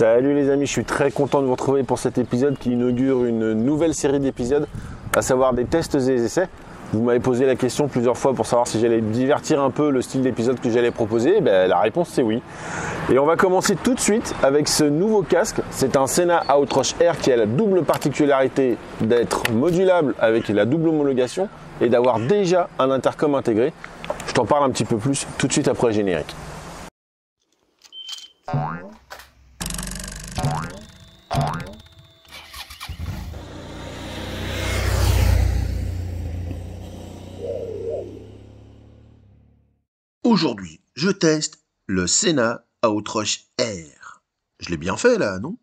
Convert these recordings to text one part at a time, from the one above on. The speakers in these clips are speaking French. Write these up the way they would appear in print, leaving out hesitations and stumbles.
Salut les amis, je suis très content de vous retrouver pour cet épisode qui inaugure une nouvelle série d'épisodes, à savoir des tests et des essais. Vous m'avez posé la question plusieurs fois pour savoir si j'allais divertir un peu le style d'épisode que j'allais proposer. La réponse c'est oui. Et on va commencer tout de suite avec ce nouveau casque. C'est un Sena Outrosh Air qui a la double particularité d'être modulable avec la double homologation et d'avoir déjà un intercom intégré. Je t'en parle un petit peu plus tout de suite après le générique. Aujourd'hui, je teste le Sena Outrosh Air. Je l'ai bien fait là, non?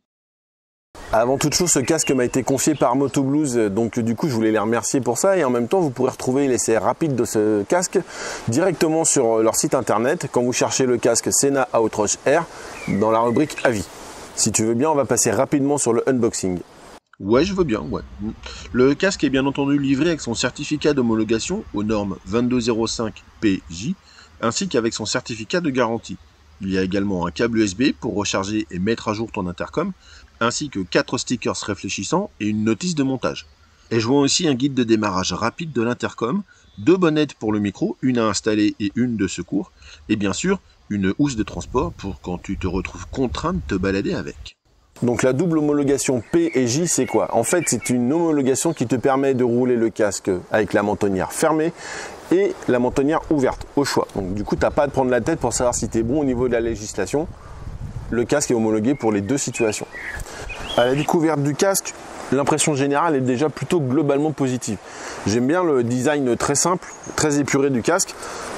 Avant toute chose, ce casque m'a été confié par Motoblues, donc du coup je voulais les remercier pour ça, et en même temps vous pourrez retrouver l'essai rapide de ce casque directement sur leur site internet quand vous cherchez le casque Sena Outrosh Air dans la rubrique avis. Si tu veux bien, on va passer rapidement sur le unboxing. Ouais, je veux bien, ouais. Le casque est bien entendu livré avec son certificat d'homologation aux normes 2205 PJ, ainsi qu'avec son certificat de garantie. Il y a également un câble USB pour recharger et mettre à jour ton intercom, ainsi que 4 stickers réfléchissants et une notice de montage. Et joint aussi un guide de démarrage rapide de l'intercom, 2 bonnettes pour le micro, une à installer et une de secours, et bien sûr, une housse de transport pour quand tu te retrouves contraint de te balader avec. Donc la double homologation P et J, c'est quoi? En fait, c'est une homologation qui te permet de rouler le casque avec la mentonnière fermée et la mentonnière ouverte, au choix. Donc du coup, tu n'as pas à te prendre la tête pour savoir si tu es bon au niveau de la législation. Le casque est homologué pour les deux situations. À la découverte du casque, l'impression générale est déjà plutôt globalement positive. J'aime bien le design très simple, très épuré du casque.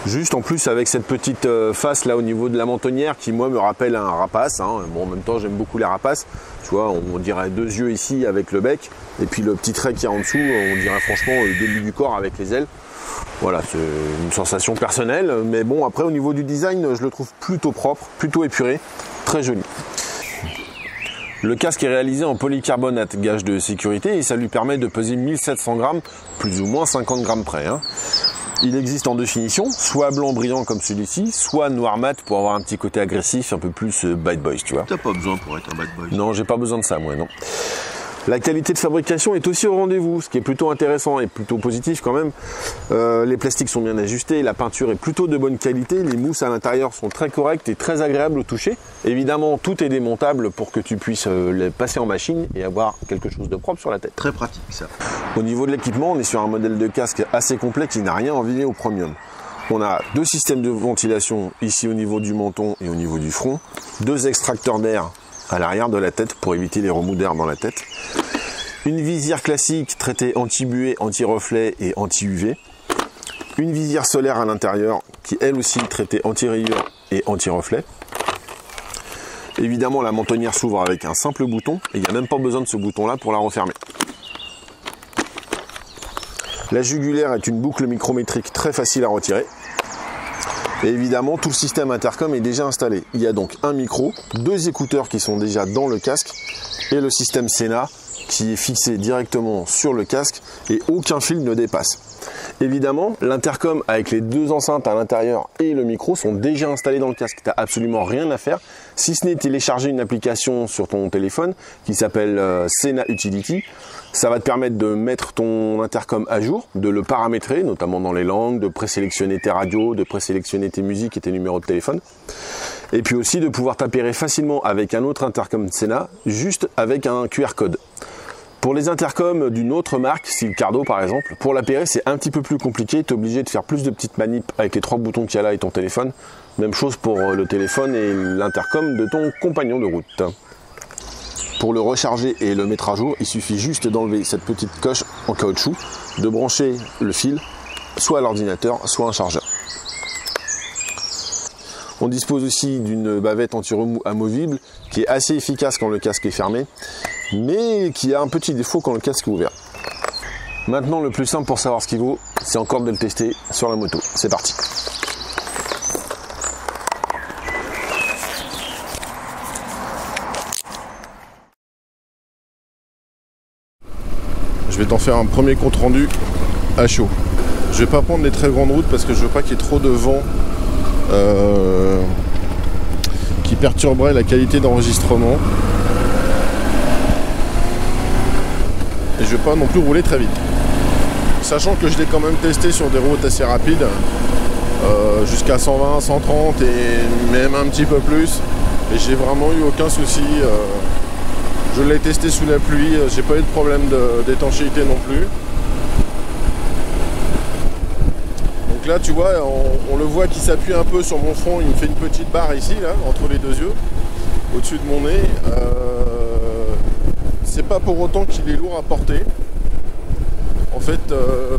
Juste en plus avec cette petite face là au niveau de la mentonnière qui moi me rappelle un rapace. Bon, en même temps j'aime beaucoup les rapaces. Tu vois, on dirait 2 yeux ici avec le bec. Et puis le petit trait qui est en dessous, on dirait franchement le début du corps avec les ailes. Voilà, c'est une sensation personnelle. Mais bon, après au niveau du design, je le trouve plutôt propre, plutôt épuré, très joli. Le casque est réalisé en polycarbonate, gage de sécurité, et ça lui permet de peser 1700 grammes, plus ou moins 50 grammes près. Il existe en 2 finitions, soit blanc brillant comme celui-ci, soit noir mat pour avoir un petit côté agressif, un peu plus bad boys, tu vois. T'as pas besoin pour être un bad boy. Non, j'ai pas besoin de ça, moi, non. La qualité de fabrication est aussi au rendez-vous, ce qui est plutôt intéressant et plutôt positif quand même. Les plastiques sont bien ajustés, la peinture est plutôt de bonne qualité, les mousses à l'intérieur sont très correctes et très agréables au toucher. Évidemment, tout est démontable pour que tu puisses les passer en machine et avoir quelque chose de propre sur la tête. Très pratique ça. Au niveau de l'équipement, on est sur un modèle de casque assez complet qui n'a rien envié au premium. On a 2 systèmes de ventilation ici au niveau du menton et au niveau du front, 2 extracteurs d'air à l'arrière de la tête pour éviter les remous d'air dans la tête. Une visière classique traitée anti-buée, anti-reflet et anti-UV. Une visière solaire à l'intérieur qui elle aussi traitée anti-rayures et anti-reflet. Évidemment la mentonnière s'ouvre avec un simple bouton et il n'y a même pas besoin de ce bouton là pour la refermer. La jugulaire est une boucle micrométrique très facile à retirer. Et évidemment, tout le système intercom est déjà installé. Il y a donc un micro, 2 écouteurs qui sont déjà dans le casque et le système Sena qui est fixé directement sur le casque et aucun fil ne dépasse. Évidemment, l'intercom avec les 2 enceintes à l'intérieur et le micro sont déjà installés dans le casque. Tu n'as absolument rien à faire, si ce n'est télécharger une application sur ton téléphone qui s'appelle Sena Utility. Ça va te permettre de mettre ton intercom à jour, de le paramétrer, notamment dans les langues, de présélectionner tes radios, de présélectionner tes musiques et tes numéros de téléphone. Et puis aussi de pouvoir t'appairer facilement avec un autre intercom Sena, juste avec un QR code. Pour les intercoms d'une autre marque, style Cardo par exemple, pour l'appairer c'est un petit peu plus compliqué, tu es obligé de faire plus de petites manips avec les 3 boutons qu'il y a là et ton téléphone. Même chose pour le téléphone et l'intercom de ton compagnon de route. Pour le recharger et le mettre à jour, il suffit juste d'enlever cette petite coche en caoutchouc, de brancher le fil, soit à l'ordinateur, soit à un chargeur. On dispose aussi d'une bavette anti-remous amovible qui est assez efficace quand le casque est fermé, mais qui a un petit défaut quand le casque est ouvert. Maintenant, le plus simple pour savoir ce qu'il vaut, c'est encore de le tester sur la moto. C'est parti. Je vais t'en faire un premier compte rendu à chaud. Je vais pas prendre les très grandes routes parce que je veux pas qu'il y ait trop de vent qui perturberait la qualité d'enregistrement. et je vais pas non plus rouler très vite. Sachant que je l'ai quand même testé sur des routes assez rapides, jusqu'à 120, 130 et même un petit peu plus, et j'ai vraiment eu aucun souci. Je l'ai testé sous la pluie, j'ai pas eu de problème d'étanchéité non plus. Donc là tu vois, on le voit qui s'appuie un peu sur mon front, il me fait une petite barre ici, là, entre les deux yeux, au-dessus de mon nez. C'est pas pour autant qu'il est lourd à porter. En fait,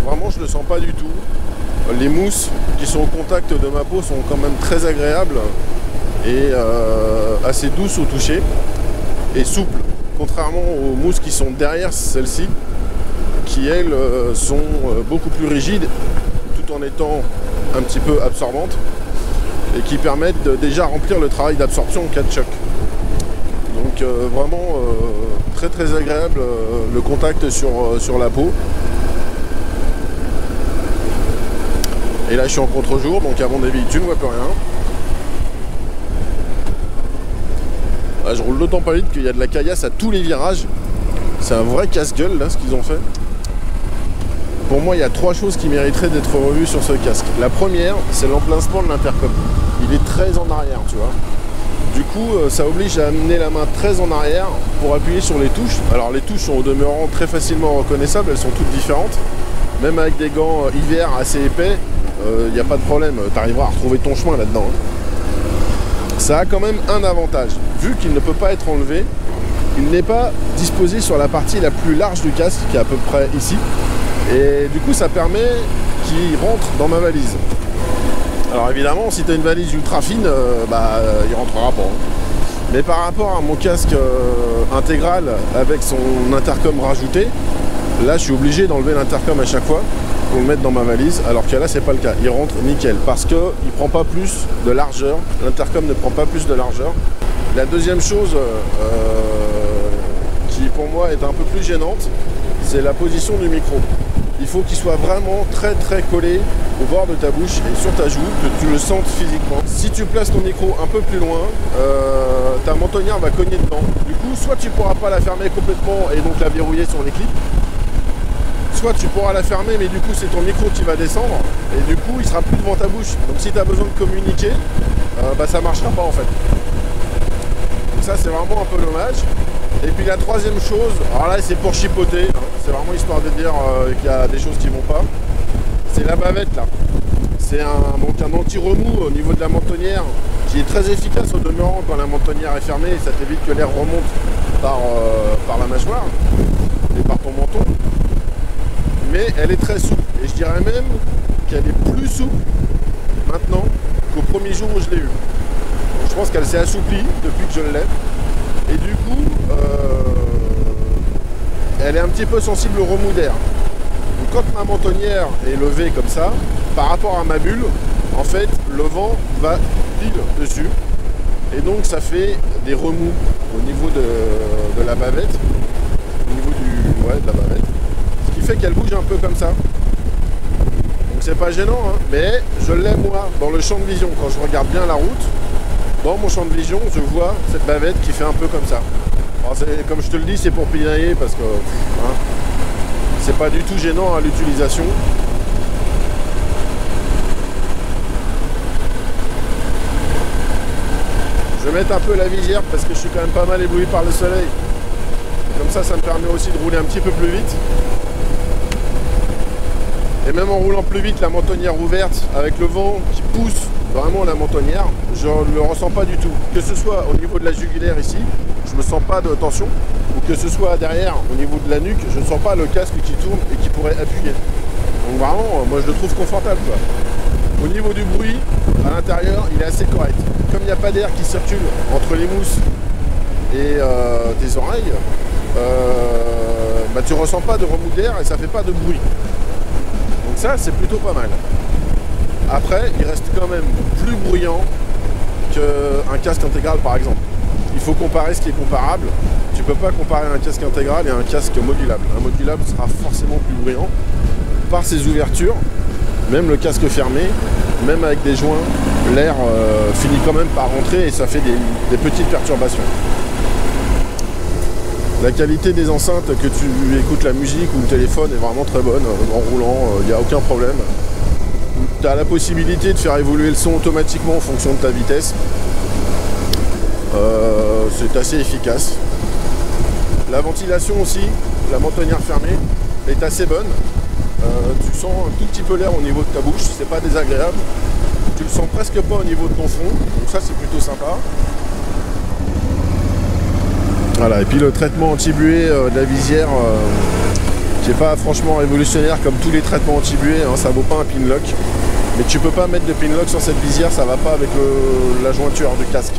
vraiment je le sens pas du tout. Les mousses qui sont au contact de ma peau sont quand même très agréables et assez douces au toucher et souples, contrairement aux mousses qui sont derrière celles-ci, qui elles sont beaucoup plus rigides tout en étant un petit peu absorbantes et qui permettent de déjà remplir le travail d'absorption en cas de choc. Donc vraiment très très agréable le contact sur la peau. Et là je suis en contre-jour, donc à mon avis tu ne vois plus rien. Ah, je roule d'autant pas vite qu'il y a de la caillasse à tous les virages. C'est un vrai casse-gueule là ce qu'ils ont fait. Pour moi il y a 3 choses qui mériteraient d'être revues sur ce casque. La première, c'est l'emplacement de l'intercom. Il est très en arrière, tu vois. Du coup ça oblige à amener la main très en arrière pour appuyer sur les touches. Alors les touches sont au demeurant très facilement reconnaissables, elles sont toutes différentes. Même avec des gants hiver assez épais, il n'y a pas de problème, tu arriveras à retrouver ton chemin là-dedans. Ça a quand même un avantage, vu qu'il ne peut pas être enlevé, il n'est pas disposé sur la partie la plus large du casque, qui est à peu près ici, et du coup ça permet qu'il rentre dans ma valise. Alors évidemment, si tu as une valise ultra fine, il rentrera pas. Mais par rapport à mon casque intégral avec son intercom rajouté, là je suis obligé d'enlever l'intercom à chaque fois pour le mettre dans ma valise, alors que là c'est pas le cas, il rentre nickel parce que il prend pas plus de largeur, l'intercom ne prend pas plus de largeur. La deuxième chose qui pour moi est un peu plus gênante, c'est la position du micro. Il faut qu'il soit vraiment très très collé au bord de ta bouche et sur ta joue, que tu le sentes physiquement. Si tu places ton micro un peu plus loin, ta mentonnière va cogner dedans. Du coup, soit tu pourras pas la fermer complètement et donc la verrouiller sur les clips, soit tu pourras la fermer mais du coup c'est ton micro qui va descendre et du coup il sera plus devant ta bouche. Donc si tu as besoin de communiquer, ça marchera pas en fait. Donc ça c'est vraiment un peu dommage. Et puis la troisième chose, alors là c'est pour chipoter, hein, c'est vraiment histoire de dire qu'il y a des choses qui vont pas, c'est la bavette là. C'est un anti-remous au niveau de la mentonnière qui est très efficace au demeurant quand la mentonnière est fermée et ça t'évite que l'air remonte par la mâchoire et par ton menton. Mais elle est très souple et je dirais même qu'elle est plus souple maintenant qu'au premier jour où je l'ai eu. Donc, je pense qu'elle s'est assouplie depuis que je l'ai et du coup elle est un petit peu sensible au remous d'air. Donc quand ma mentonnière est levée comme ça, par rapport à ma bulle, en fait le vent va pile dessus et donc ça fait des remous au niveau de la bavette, au niveau de la bavette. Fait qu'elle bouge un peu comme ça, donc c'est pas gênant hein, mais je l'ai moi dans le champ de vision. Quand je regarde bien la route, dans mon champ de vision je vois cette bavette qui fait un peu comme ça. Alors, comme je te le dis, c'est pour pinailler parce que hein, c'est pas du tout gênant à l'utilisation. Je vais mettre un peu la visière parce que je suis quand même pas mal ébloui par le soleil, comme ça me permet aussi de rouler un petit peu plus vite. Et même en roulant plus vite, la mentonnière ouverte, avec le vent qui pousse vraiment la mentonnière, je ne le ressens pas du tout. Que ce soit au niveau de la jugulaire ici, je ne sens pas de tension, ou que ce soit derrière, au niveau de la nuque, je ne sens pas le casque qui tourne et qui pourrait appuyer. Donc vraiment, moi je le trouve confortable, quoi. Au niveau du bruit, à l'intérieur, il est assez correct. Comme il n'y a pas d'air qui circule entre les mousses et tes oreilles, tu ne ressens pas de remous d'air et ça ne fait pas de bruit. Donc ça, c'est plutôt pas mal. Après, il reste quand même plus bruyant qu'un casque intégral, par exemple. Il faut comparer ce qui est comparable. Tu peux pas comparer un casque intégral et un casque modulable. Un modulable sera forcément plus bruyant par ses ouvertures. Même le casque fermé, même avec des joints, l'air finit quand même par rentrer et ça fait des petites perturbations. La qualité des enceintes, que tu écoutes la musique ou le téléphone, est vraiment très bonne. En roulant, il n'y a aucun problème. Tu as la possibilité de faire évoluer le son automatiquement en fonction de ta vitesse. C'est assez efficace. La ventilation aussi, la mentonnière fermée, est assez bonne. Tu sens un tout petit peu l'air au niveau de ta bouche, c'est pas désagréable. Tu le sens presque pas au niveau de ton front, donc ça c'est plutôt sympa. Voilà, et puis le traitement anti-buée de la visière, qui n'est pas franchement révolutionnaire comme tous les traitements anti-buée, hein, ça vaut pas un pinlock. Mais tu peux pas mettre de pinlock sur cette visière, ça va pas avec la jointure du casque.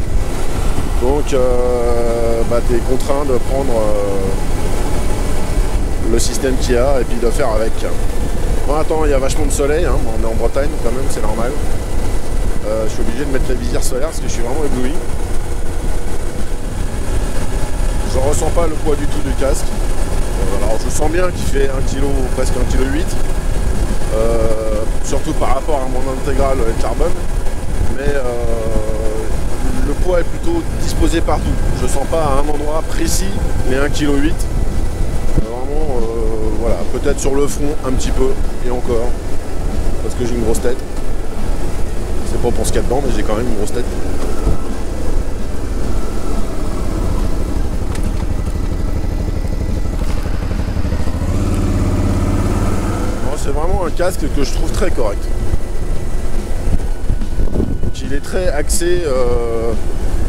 Donc tu es contraint de prendre le système qu'il y a et puis de faire avec. Bon, attends, il y a vachement de soleil, hein. On est en Bretagne quand même, c'est normal. Je suis obligé de mettre la visière solaire parce que je suis vraiment ébloui. Je ressens pas le poids du tout du casque. Alors je sens bien qu'il fait 1 kg, presque 1,8 kg. Surtout par rapport à mon intégrale carbone. Mais le poids est plutôt disposé partout. Je sens pas à un endroit précis les 1,8 kg. Vraiment, voilà, peut-être sur le front un petit peu, et encore, parce que j'ai une grosse tête. C'est pas pour ce qu'il y a dedans, mais j'ai quand même une grosse tête. C'est vraiment un casque que je trouve très correct. Il est très axé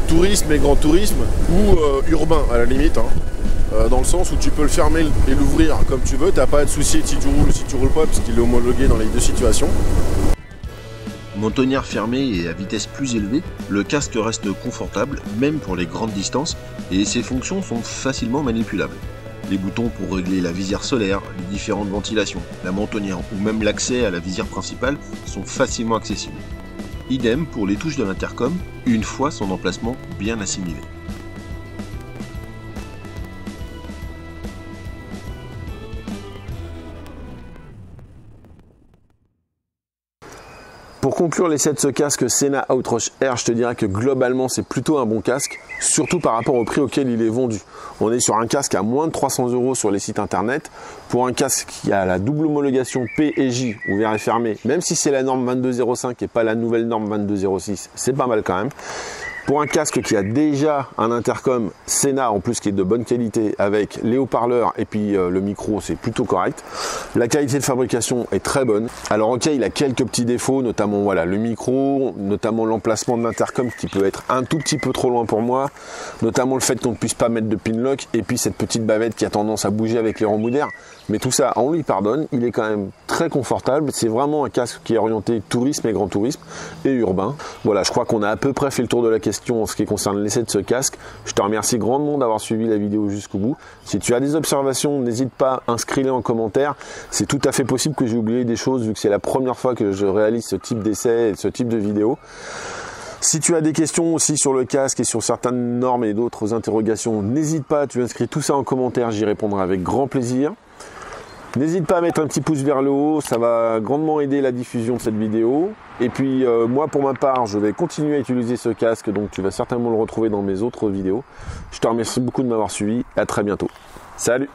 tourisme et grand tourisme, ou urbain à la limite, hein. Dans le sens où tu peux le fermer et l'ouvrir comme tu veux, t'as pas à te soucier si tu roules ou si tu roules pas, parce qu'il est homologué dans les deux situations. Mentonnière fermée et à vitesse plus élevée, le casque reste confortable, même pour les grandes distances, et ses fonctions sont facilement manipulables. Les boutons pour régler la visière solaire, les différentes ventilations, la mentonnière ou même l'accès à la visière principale sont facilement accessibles. Idem pour les touches de l'intercom, une fois son emplacement bien assimilé. Pour conclure l'essai de ce casque Sena Outrush Air, je te dirais que globalement c'est plutôt un bon casque, surtout par rapport au prix auquel il est vendu. On est sur un casque à moins de 300 € sur les sites internet. Pour un casque qui a la double homologation P et J, ouvert et fermé, même si c'est la norme 2205 et pas la nouvelle norme 2206, c'est pas mal quand même. Pour un casque qui a déjà un intercom Sena en plus qui est de bonne qualité avec les haut-parleurs et puis le micro, c'est plutôt correct. La qualité de fabrication est très bonne. Alors ok, il a quelques petits défauts, notamment voilà le micro, notamment l'emplacement de l'intercom qui peut être un tout petit peu trop loin pour moi, notamment le fait qu'on ne puisse pas mettre de pinlock et puis cette petite bavette qui a tendance à bouger avec les remous d'air. Mais tout ça, on lui pardonne. Il est quand même très confortable. C'est vraiment un casque qui est orienté tourisme et grand tourisme et urbain. Voilà, je crois qu'on a à peu près fait le tour de la question en ce qui concerne l'essai de ce casque. Je te remercie grandement d'avoir suivi la vidéo jusqu'au bout. Si tu as des observations, n'hésite pas, inscris-les en commentaire. C'est tout à fait possible que j'ai oublié des choses vu que c'est la première fois que je réalise ce type d'essai et ce type de vidéo. Si tu as des questions aussi sur le casque et sur certaines normes et d'autres interrogations, n'hésite pas, tu inscris tout ça en commentaire, j'y répondrai avec grand plaisir. N'hésite pas à mettre un petit pouce vers le haut, ça va grandement aider la diffusion de cette vidéo. Et puis moi pour ma part, je vais continuer à utiliser ce casque, donc tu vas certainement le retrouver dans mes autres vidéos. Je te remercie beaucoup de m'avoir suivi, à très bientôt. Salut!